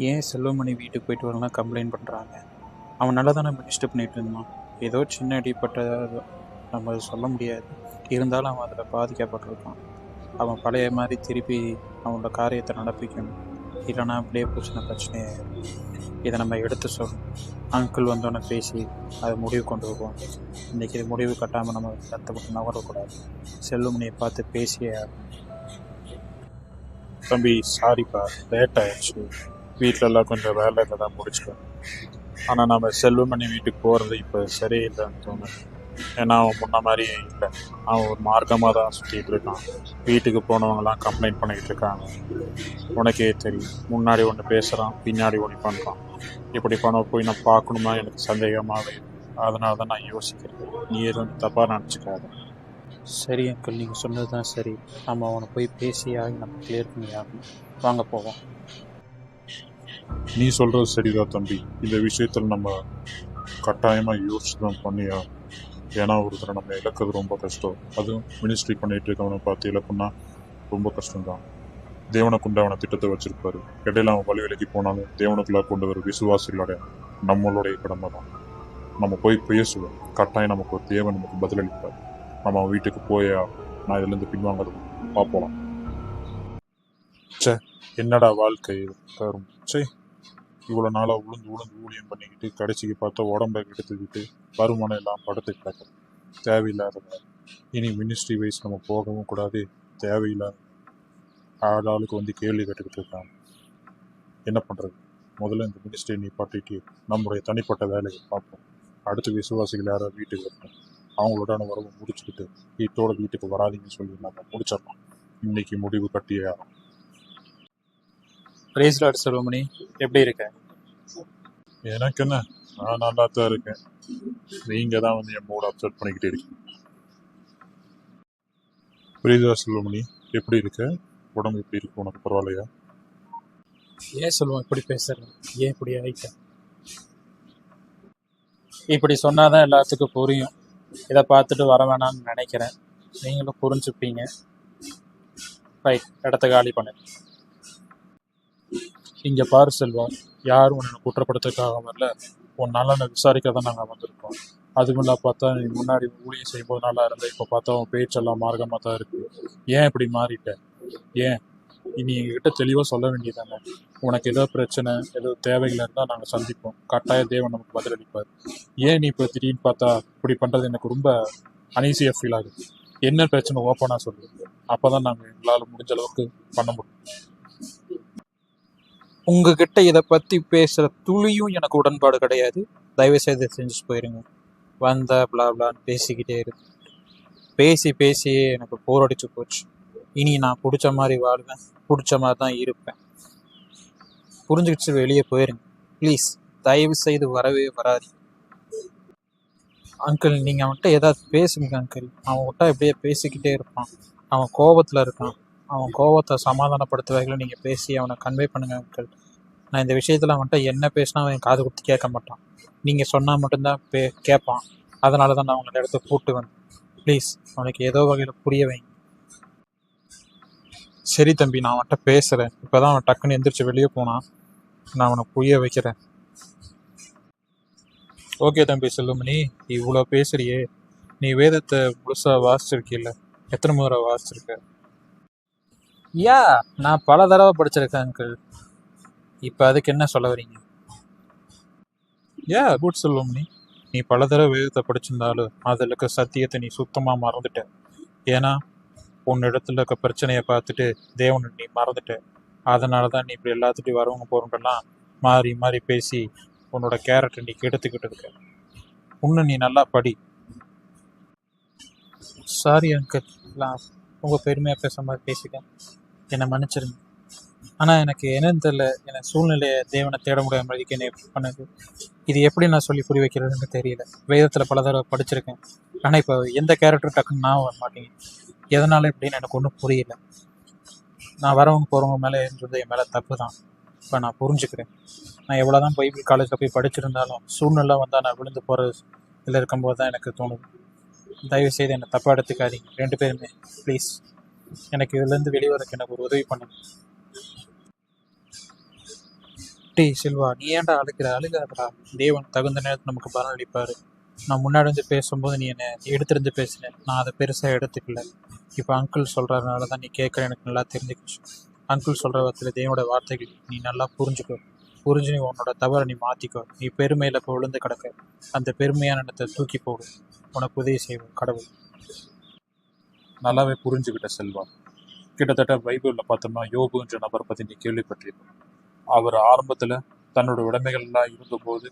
ஏன் செல்வமணி வீட்டுக்கு போயிட்டு வரலாம் கம்ப்ளைண்ட் பண்ணுறாங்க? அவன் நல்லா தானே மினிஸ்டர் பண்ணிட்டு இருந்தான். ஏதோ சின்ன அடிப்பட்டதாக நம்ம சொல்ல முடியாது. இருந்தாலும் அவன் அதில் பாதிக்கப்பட்டிருக்கான். அவன் பழைய மாதிரி திருப்பி அவனோட காரியத்தை நடப்பிக்கணும். இல்லைன்னா அப்படியே போச்சுன்னா பிரச்சனையாயிடும். இதை நம்ம எடுத்து சொல்லணும். அங்கிள் வந்தோன்னே பேசி அதை முடிவு கொண்டு வருவோம். இன்றைக்கி இது முடிவு கட்டாமல் நம்ம இடத்த மட்டும் நகரக்கூடாது. செல்வமணியை பார்த்து பேசியே தம்பி சாரிப்பா, லேட் ஆயிடுச்சு. வீட்டிலலாம் கொஞ்சம் வேலையில் தான் முடிச்சிட்டேன். ஆனால் நம்ம செல்வமணி வீட்டுக்கு போகிறது இப்போ சரியில்லைன்னு தோணுது. ஏன்னா அவன் முன்ன மாதிரியே இல்லை. அவன் ஒரு மார்க்கமாக தான் சுற்றிட்டு இருக்கான். வீட்டுக்கு போனவங்கலாம் கம்ப்ளைண்ட் பண்ணிக்கிட்டு இருக்காங்க. உனக்கே தெரியும், முன்னாடி ஒன்று பேசுகிறான், பின்னாடி ஒன்று பண்ணுறான். இப்படி பண்ண போய் நான் பார்க்கணுமா எனக்கு சந்தேகமாகவே. அதனால தான் நான் யோசிக்கிறேன். நீ எதுவும் தப்பாக நினச்சிக்காத. சரி அங்கிள், நீங்கள் சொன்னது தான் சரி. நம்ம அவனை போய் பேசியாகி நம்ம கிளியர் பண்ணி ஆகணும். வாங்க போவோம். நீ சொல்கிறது சரிதான் தம்பி. இந்த விஷயத்தில் நம்ம கட்டாயமாக யோசிச்சு தான் பண்ணியா. ஏன்னா ஒருத்தரை நம்ம இழக்கிறது ரொம்ப கஷ்டம். அதுவும் மினிஸ்ட்ரி பண்ணிட்டு இருக்கவனை பார்த்து இழப்புனா ரொம்ப கஷ்டம்தான். தேவனுக்குண்டு அவனை திட்டத்தை வச்சிருப்பாரு. இடையில அவன் வழி விலகி போனாலும் தேவனுக்குள்ளே கொண்டு வர விசுவாசிகளோட நம்மளுடைய கடமை தான். நம்ம போய் பேசுவோம். கட்டாயம் நமக்கு ஒரு தேவன் நமக்கு பதிலளிப்பார். நம்ம அவன் வீட்டுக்கு போயா நான் இதுலேருந்து பின்வாங்கிறது பார்ப்போம். சே, என்னடா வாழ்க்கை தரும். சே, இவ்வளோ நாளாக உளுந்து உளுந்து ஊழியம் பண்ணிக்கிட்டு கடைசிக்கு பார்த்தா உடம்பை எடுத்துக்கிட்டு வருமானம் எல்லாம் படுத்து கிடக்கும். தேவையில்லாத இனி மினிஸ்ட்ரி வைஸ் நம்ம போகவும் கூடாது. தேவையில்லாத ஆளுக்கு வந்து கேள்வி கேட்டுக்கிட்டு இருக்காங்க. என்ன பண்ணுறது? முதல்ல இந்த மினிஸ்ட்ரி நிப்பாட்டிட்டு நம்மளுடைய தனிப்பட்ட வேலையை பார்ப்போம். அடுத்து விசுவாசிகள் யாராவது வீட்டுக்கு வரணும். அவங்களோட உறவை முடிச்சுக்கிட்டு வீட்டோட வீட்டுக்கு வராதிங்கன்னு சொல்லி நம்ம முடிச்சிடலாம். இன்னைக்கு முடிவு கட்டியே ஆகும். பிரேஸ் லார்ட் செல்வமணி, எப்படி இருக்க? எனக்கு என்ன, நான் நல்லா தான் இருக்கேன். நீங்க தான் வந்து என் மூட அப்செட் பண்ணிக்கிட்டே இருக்கீங்க. பிரீதா செல்வமணி, எப்படி இருக்க? உடம்பு எப்படி இருக்கு? உனக்கு பரவாயில்லையா? ஏன் சொல்லுவோம் இப்படி பேசுறேன்? ஏன் இப்படி ஆயிட்ட? இப்படி சொன்னாதான் எல்லாத்துக்கும் புரியும். இதை பார்த்துட்டு வர வேணாம்னு நினைக்கிறேன். நீங்களும் புரிஞ்சுப்பீங்க. ரைட், இடத்த காலி பண்ணு. இங்கே பாரு செல்வா, யாரும் உன்னை குற்றப்படுத்துறதுக்காக வரல. உன் நலனை விசாரிக்க தான் நாங்கள் வந்திருக்கோம். அதுக்குள்ள பார்த்தா நீ முன்னாடி ஊழியம் செய்யும்போது நல்லா இருந்த, இப்போ பார்த்தா உன் பேச்செல்லாம் மார்க்கமாக தான் இருக்கு. ஏன் இப்படி மாறிட்ட? ஏன் இனி எங்ககிட்ட தெளிவாக சொல்ல வேண்டியதானே? உனக்கு ஏதோ பிரச்சனை, ஏதோ தேவைகள் இருந்தால் நாங்கள் சந்திப்போம். கட்டாய தேவன் நமக்கு பதிலளிப்பார். ஏன் நீ இப்போ திடீர்னு பார்த்தா இப்படி பண்ணுறது எனக்கு ரொம்ப அனீசியாக ஃபீல் ஆகுது. என்ன பிரச்சனை ஓப்பனாக சொல்லு. அப்போ தான் நாங்கள் எங்களால் முடிஞ்ச அளவுக்கு பண்ண முடியும். உங்ககிட்ட இதை பற்றி பேசுகிற துளியும் எனக்கு உடன்பாடு கிடையாது. தயவுசெய்து செஞ்சுட்டு போயிருங்க. வந்த பிளான்னு பேசிக்கிட்டே இருக்கு. பேசி பேசியே எனக்கு போர் அடிச்சு போச்சு. இனி நான் பிடிச்ச மாதிரி வாழ்வேன், பிடிச்ச மாதிரி தான் இருப்பேன். புரிஞ்சுக்கிச்சு வெளியே போயிருங்க ப்ளீஸ். தயவு செய்து வரவே வராது. அங்கிள், நீங்கள் அவன்கிட்ட ஏதாவது பேசுங்க அங்கிள். அவன்கிட்ட எப்படியே பேசிக்கிட்டே இருப்பான். அவன் கோபத்தில் இருக்கான். அவன் கோபத்தை சமாதானப்படுத்த வகையில் நீங்கள் பேசி அவனை கன்வே பண்ணுங்க அங்கிள். நான் இந்த விஷயத்தில் அவன்கிட்ட என்ன பேசினா அவன் காது கொடுத்து கேட்க மாட்டான். நீங்கள் சொன்னால் மட்டும்தான் கேட்பான். அதனால தான் நான் அவங்களை இடத்த கூப்பிட்டு வந்தேன். ப்ளீஸ் அவனுக்கு ஏதோ வகையில் புரிய வைங்க. சரி தம்பி, நான் அவன்கிட்ட பேசுகிறேன். இப்போ தான் அவன் டக்குன்னு எந்திரிச்சு வெளியே போனான். நான் அவனை புரிய வைக்கிறேன். ஓகே தம்பி செல்வமணி, இவ்வளோ பேசுறியே, நீ வேதத்தை முழுசாக வாசிச்சிருக்கில்ல? எத்தனை முறை வாசிச்சிருக்க? நான் பல தடவை படிச்சிருக்கேன் அங்கிள். இப்போ அதுக்கு என்ன சொல்ல வரீங்க? குட் செல்வமணி, நீ பல தடவை வேதத்தை படிச்சிருந்தாலும் அதில் இருக்க சத்தியத்தை நீ சுத்தமாக மறந்துட்ட. ஏன்னா உன்னிடத்துல இருக்க பிரச்சனையை பார்த்துட்டு தேவனை நீ மறந்துட்ட. அதனால தான் நீ இப்படி எல்லாத்துட்டையும் வரவங்க போகிறவங்கெல்லாம் மாறி மாறி பேசி உன்னோட கேரக்டர் நீ கெடுத்துக்கிட்டு இருக்க. இன்னும் நீ நல்லா படி. சாரி அங்கிள், நான் உங்கள் பெருமையாக பேச மாதிரி பேசிட்டேன், என்னை மன்னிச்சிருங்க. ஆனால் எனக்கு என்னன்னு தெரியல, எனக்கு சூழ்நிலையை தேவனை தேட முடியாத மாதிரிக்கு என்ன பண்ணுது. இது எப்படி நான் சொல்லி புரிய வைக்கிறதுன்னு தெரியல. வேதத்தில் பல தடவை படிச்சிருக்கேன், ஆனால் இப்போ எந்த கேரக்டர் டக்குன்னு நான் வர மாட்டேங்க. எதனால எப்படின்னு எனக்கு ஒன்றும் புரியல. நான் வரவங்க போகிறவங்க மேலே இருந்தது என் மேலே தப்பு தான். இப்போ நான் புரிஞ்சுக்கிறேன். நான் எவ்வளோ தான் பைபிள் காலேஜில் போய் படிச்சிருந்தாலும் சூழ்நிலை வந்தால் நான் விழுந்து போகிற இதில் இருக்கும்போது தான் எனக்கு தோணுது. தயவுசெய்து என்னை தப்பாக எடுத்துக்காதீங்க ரெண்டு பேருமே ப்ளீஸ். எனக்கு இதுலேருந்து வெளியே வரக்கு எனக்கு ஒரு உதவி பண்ணுங்க. டேய் செல்வா, நீ ஏன்டா அழுகாதடா. தேவன் தகுந்த நேரத்தில் நமக்கு பலன் அளிப்பார். நான் முன்னாடி வந்து பேசும்போது நீ என்னை எடுத்துருந்து பேசினேன், நான் அதை பெருசாக எடுத்துக்கல. இப்போ அங்கிள் சொல்கிறதுனால தான் நீ கேட்குற, எனக்கு நல்லா தெரிஞ்சுக்கிச்சு. அங்கிள் சொல்கிற வார்த்தையில் தேவனோட வார்த்தைகள் நீ நல்லா புரிஞ்சுக்கோ. புரிஞ்சு நீ உன்னோட தவறை நீ மாற்றிக்கோ. நீ பெருமையில் இப்போ விழுந்து கிடக்க, அந்த பெருமையான எண்ணத்தை தூக்கி போடு. உனக்கு உதவி செய்வோம் கடவுள். நல்லாவே புரிஞ்சுக்கிட்ட செல்வா. கிட்டத்தட்ட பைபிளில் பார்த்தோம்னா யோபுன்ற நபரை பற்றி நீ கேள்விப்பட்டிருக்கோம். அவர் ஆரம்பத்தில் தன்னோட உடைமைகள்லாம் இருந்தபோது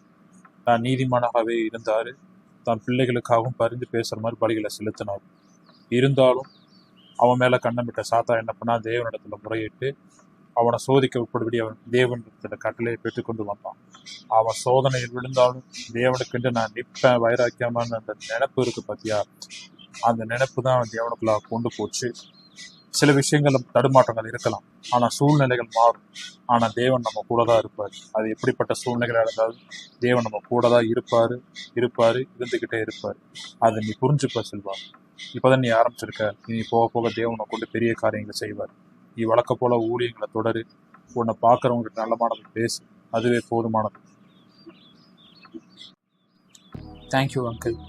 நான் நீதிமானாகவே இருந்தார். தன் பிள்ளைகளுக்காகவும் பரிந்து பேசுகிற மாதிரி பலிகளை செலுத்தினார். இருந்தாலும் அவன் மேலே கண்ணமிட்ட சாத்தா என்ன பண்ணா, தேவனிடத்துல முறையிட்டு அவனை சோதிக்க உட்படுபடி அவன் தேவனிடத்துல கட்டளையை பெற்றுக்கொண்டு வந்தான். அவன் சோதனையில் விழுந்தாலும் தேவனுக்கென்று நான் நிற்பேன் வைராக்கியமான அந்த நினைப்பு இருக்கு பார்த்தியா, அந்த நினைப்பு தான் அவன் தேவனுக்குள்ளாக கொண்டு போச்சு. சில விஷயங்கள் தடுமாற்றங்கள் இருக்கலாம், ஆனால் சூழ்நிலைகள் மாறும். ஆனால் தேவன் நம்ம கூட தான் இருப்பார். அது எப்படிப்பட்ட சூழ்நிலைகளாக இருந்தாலும் தேவன் நம்ம கூட தான் இருப்பார் இருந்துக்கிட்டே இருப்பார். அதை நீ புரிஞ்சுப்ப செல்வா. இப்போதான் நீ ஆரம்பிச்சிருக்க, நீ போக போக தேவனை கொண்டு பெரிய காரியங்களை செய்வார். நீ வழக்க போல ஊழியங்களை தொடரு. உன்னை பார்க்குறவங்களுக்கு நல்லமானது பேசு, அதுவே போதுமானது. Thank you uncle.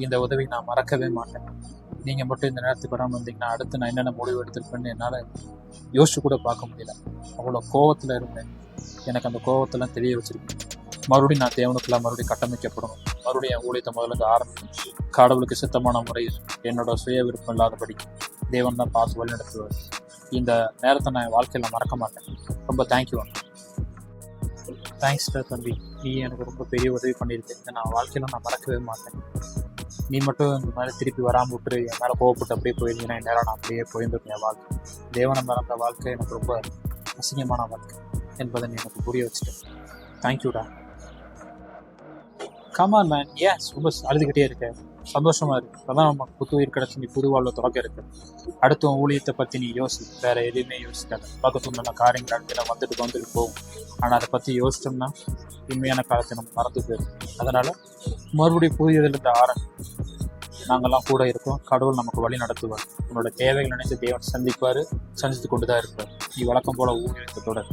இந்த உதவி நான் மறக்கவே மாட்டேன். நீங்கள் மட்டும் இந்த நேரத்துக்கு வராமல் இருந்தீங்கன்னா அடுத்து நான் என்னென்ன முடிவு எடுத்திருப்பேன்னு என்னால் யோசிச்சு கூட பார்க்க முடியல. அவ்வளோ கோவத்தில் இருந்தேன். எனக்கு அந்த கோவத்தெல்லாம் தெரிய வச்சிருக்கேன். மறுபடியும் நான் தேவனுக்குலாம் மறுபடியும் கட்டமைக்கப்படணும். மறுபடியும் என் ஊழியத்தை முதல்ல ஆரம்பிக்கணும். கடவுளுக்கு சித்தமான முறையில் என்னோட சுய விருப்பம் இல்லாதபடி தேவன் தான் பார்த்து வழிநடத்துவார். இந்த நேரத்தை நான் என் வாழ்க்கையில் மறக்க மாட்டேன். ரொம்ப தேங்க்யூ அங்கிள். தேங்க்ஸ் தம்பி, நீ எனக்கு ரொம்ப பெரிய உதவி பண்ணியிருக்கேன். இதை நான் வாழ்க்கையில் நான் மறக்கவே மாட்டேன். நீ மட்டும் இந்த மாதிரி திருப்பி வராமல் விட்டு என் மேலே கோவப்பட்டு அப்படியே போயிருந்தீங்கன்னா என் நேரம் நான் அப்படியே போயிருந்திருக்கேன். என் வாழ்க்கை தேவனை மறந்த வாழ்க்கை எனக்கு ரொம்ப அசிங்கமான வாழ்க்கை என்பதை நீ எனக்கு புரிய வச்சுட்டேன். தேங்க்யூடா. கமான் மேன், ஏன் ரொம்ப அழுதுகிட்டே இருக்க? சந்தோஷமாக இருக்கு. அதான் நம்ம புத்துயிர் கிடச்சி நீ புது வாழ்வை தொடக்க இருக்கு. அடுத்த ஊழியத்தை பற்றி நீ யோசி, வேறு எதுவுமே யோசிக்காத. பக்கத்துல நல்ல காரியங்கள் அடுத்து வந்துட்டு போகும். ஆனால் அதை பற்றி யோசிச்சோம்னா உண்மையான காலத்தை நம்ம மறந்து போயிடும். அதனால் மறுபடியும் புதியதிலிருந்து நாங்கள்லாம் கூட இருக்கோம். கடவுள் நமக்கு வழி நடத்துவார். உன்னோட தேவைகள் நினைத்து தேவன் சந்திப்பார், சந்தித்து கொண்டு தான் இருப்பார். நீ வழக்கம் போல ஊழியத்தை தொடர்.